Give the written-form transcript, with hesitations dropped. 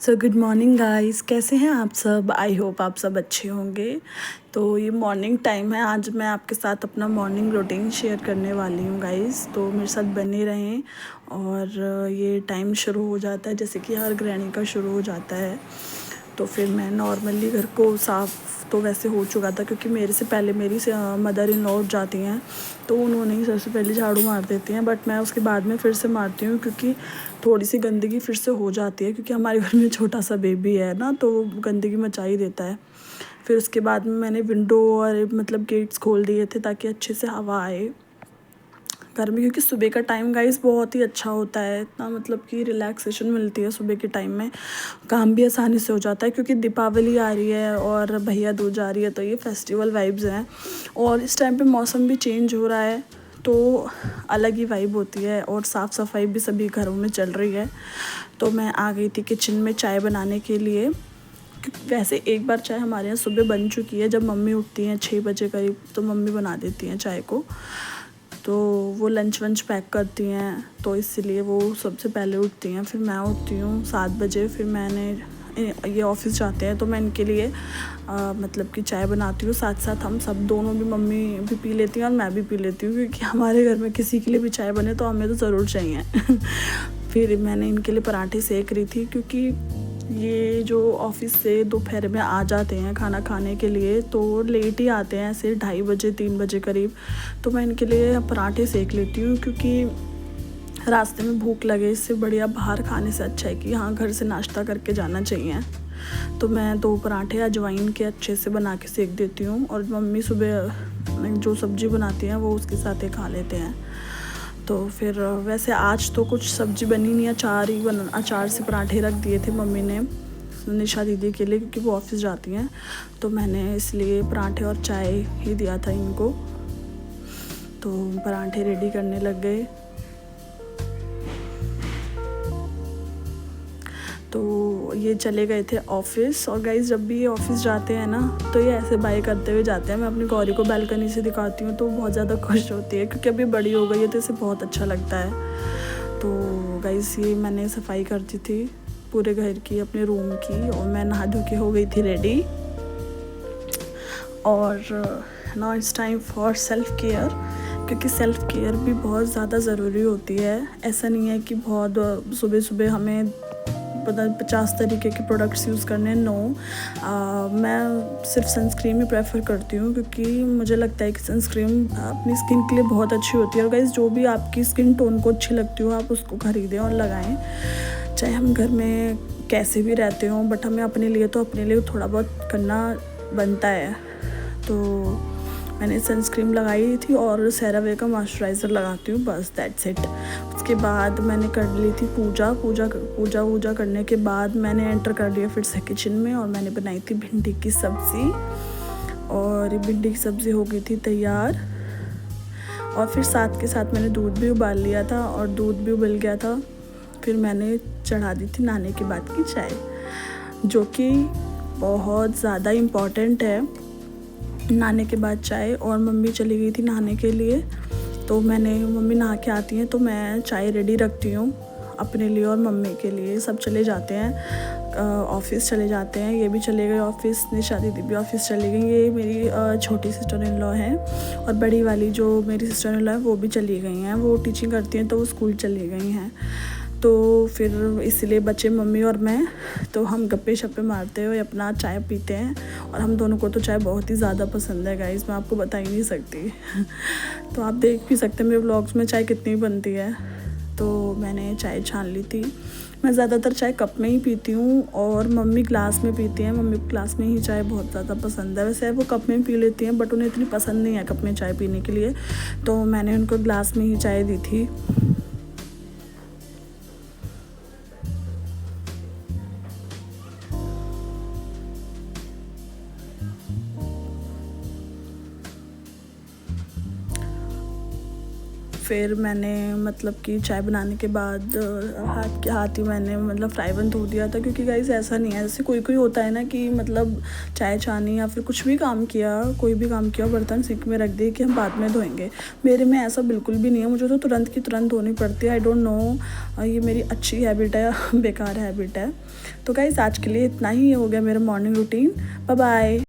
So good morning guys, कैसे हैं आप सब। आई होप आप सब अच्छे होंगे। तो ये मॉर्निंग टाइम है, आज मैं आपके साथ अपना मॉर्निंग रूटीन शेयर करने वाली हूँ गाइस। तो मेरे साथ बने रहें। और ये टाइम शुरू हो जाता है जैसे कि हर गृहिणी का शुरू हो जाता है। तो फिर मैं नॉर्मली घर को साफ़ तो वैसे हो चुका था, क्योंकि मेरे से पहले मेरी मदर इन लॉ उठ जाती हैं, तो उन्होंने ही सबसे पहले झाड़ू मार देती हैं। बट मैं उसके बाद में फिर से मारती हूँ, क्योंकि थोड़ी सी गंदगी फिर से हो जाती है, क्योंकि हमारे घर में छोटा सा बेबी है ना, तो गंदगी मचा ही देता है। फिर उसके बाद में मैंने विंडो और मतलब गेट्स खोल दिए थे ताकि अच्छे से हवा आए घर में, क्योंकि सुबह का टाइम गाइस बहुत ही अच्छा होता है। इतना मतलब कि रिलैक्सेशन मिलती है सुबह के टाइम में, काम भी आसानी से हो जाता है, क्योंकि दीपावली आ रही है और भैया दूज आ रही है, तो ये फेस्टिवल वाइब्स हैं। और इस टाइम पे मौसम भी चेंज हो रहा है, तो अलग ही वाइब होती है। और साफ़ सफाई भी सभी घरों में चल रही है। तो मैं आ गई थी किचन में चाय बनाने के लिए। वैसे एक बार चाय हमारे यहाँ सुबह बन चुकी है, जब मम्मी उठती हैं 6 बजे करीब, तो मम्मी बना देती हैं चाय को। तो वो लंच वंच पैक करती हैं, तो इसलिए वो सबसे पहले उठती हैं। फिर मैं उठती हूँ 7 बजे। फिर मैंने ये ऑफ़िस जाते हैं, तो मैं इनके लिए मतलब कि चाय बनाती हूँ। साथ साथ हम सब दोनों भी, मम्मी भी पी लेती हैं और मैं भी पी लेती हूँ, क्योंकि हमारे घर में किसी के लिए भी चाय बने तो हमें तो ज़रूर चाहिए। फिर मैंने इनके लिए पराठे सेक रही थी, क्योंकि ये जो ऑफ़िस से दोपहर में आ जाते हैं खाना खाने के लिए, तो लेट ही आते हैं, ऐसे 2:30 बजे 3 बजे करीब। तो मैं इनके लिए पराठे सेक लेती हूँ, क्योंकि रास्ते में भूख लगे, इससे बढ़िया बाहर खाने से अच्छा है कि हाँ घर से नाश्ता करके जाना चाहिए। तो मैं 2 पराठे अजवाइन के अच्छे से बना के सेक देती हूँ, और मम्मी सुबह जो सब्ज़ी बनाती हैं वो उसके साथ ही खा लेते हैं। तो फिर वैसे आज तो कुछ सब्ज़ी बनी नहीं, अचार से पराठे रख दिए थे मम्मी ने निशा दीदी के लिए, क्योंकि वो ऑफ़िस जाती हैं। तो मैंने इसलिए पराठे और चाय ही दिया था इनको। तो पराठे रेडी करने लग गए। तो ये चले गए थे ऑफ़िस। और गाइस, जब भी ये ऑफ़िस जाते हैं ना, तो ये ऐसे बाय करते हुए जाते हैं। मैं अपनी गौरी को बालकनी से दिखाती हूँ, तो बहुत ज़्यादा खुश होती है, क्योंकि अभी बड़ी हो गई है, तो इसे बहुत अच्छा लगता है। तो गाइस, ये मैंने सफाई करती थी पूरे घर की, अपने रूम की, और मैं नहा धो के हो गई थी रेडी। और now it's time for self care, क्योंकि सेल्फ़ केयर भी बहुत ज़्यादा ज़रूरी होती है। ऐसा नहीं है कि बहुत सुबह सुबह हमें 50 तरीके के प्रोडक्ट्स यूज़ करने। नो, मैं सिर्फ सनस्क्रीन ही प्रेफर करती हूँ, क्योंकि मुझे लगता है कि सनस्क्रीन अपनी स्किन के लिए बहुत अच्छी होती है। और गाइस, जो भी आपकी स्किन टोन को अच्छी लगती हो, आप उसको ख़रीदें और लगाएं। चाहे हम घर में कैसे भी रहते हों, बट हमें अपने लिए थोड़ा बहुत करना बनता है। तो मैंने सनस्क्रीन लगाई थी और सेरावे का मॉइस्चराइज़र लगाती हूँ, बस दैट्स इट। उसके बाद मैंने कर ली थी पूजा करने के बाद मैंने एंटर कर लिया फिर से किचन में, और मैंने बनाई थी भिंडी की सब्ज़ी। और भिंडी की सब्ज़ी हो गई थी तैयार। और फिर साथ के साथ मैंने दूध भी उबाल लिया था, और दूध भी उबल गया था। फिर मैंने चढ़ा दी थी नहाने के बाद की चाय, जो कि बहुत ज़्यादा इम्पॉर्टेंट है, नहाने के बाद चाय। और मम्मी चली गई थी नहाने के लिए, तो मम्मी नहा के आती हैं, तो मैं चाय रेडी रखती हूँ अपने लिए और मम्मी के लिए। सब चले जाते हैं ऑफ़िस चले जाते हैं, ये भी चले गए ऑफ़िस, निशा दीदी भी ऑफ़िस चली गई। ये मेरी छोटी सिस्टर इन लॉ हैं, और बड़ी वाली जो मेरी सिस्टर इन लॉ है वो भी चली गई हैं। वो टीचिंग करती हैं, तो वो स्कूल चली गई हैं। तो फिर इसलिए बच्चे, मम्मी और मैं, तो हम गप्पे शप्पे मारते हुए अपना चाय पीते हैं। और हम दोनों को तो चाय बहुत ही ज़्यादा पसंद है गाइस, मैं आपको बता ही नहीं सकती। तो आप देख भी सकते हैं मेरे व्लॉग्स में चाय कितनी बनती है। तो मैंने चाय छान ली थी। मैं ज़्यादातर चाय कप में ही पीती हूँ, और मम्मी ग्लास में पीती हैं। मम्मी को ग्लास में ही चाय बहुत ज़्यादा पसंद है। वैसे वो कप में पी लेती हैं, बट उन्हें इतनी पसंद नहीं है कप में चाय पीने के लिए, तो मैंने उनको ग्लास में ही चाय दी थी। फिर मैंने मतलब कि चाय बनाने के बाद हाथ ही मैंने मतलब फ्राई पैन धो दिया था, क्योंकि गाइस ऐसा नहीं है जैसे कोई होता है ना कि मतलब चाय छानी या फिर कुछ भी काम किया, कोई भी काम किया, बर्तन सिंक में रख दिए कि हम बाद में धोएंगे। मेरे में ऐसा बिल्कुल भी नहीं है, मुझे तो तुरंत की तुरंत धोनी पड़ती है। आई डोंट नो ये मेरी अच्छी हैबिट है बेकार हैबिट है। तो गाइस आज के लिए इतना ही हो गया मेरा मॉर्निंग रूटीन। Bye bye.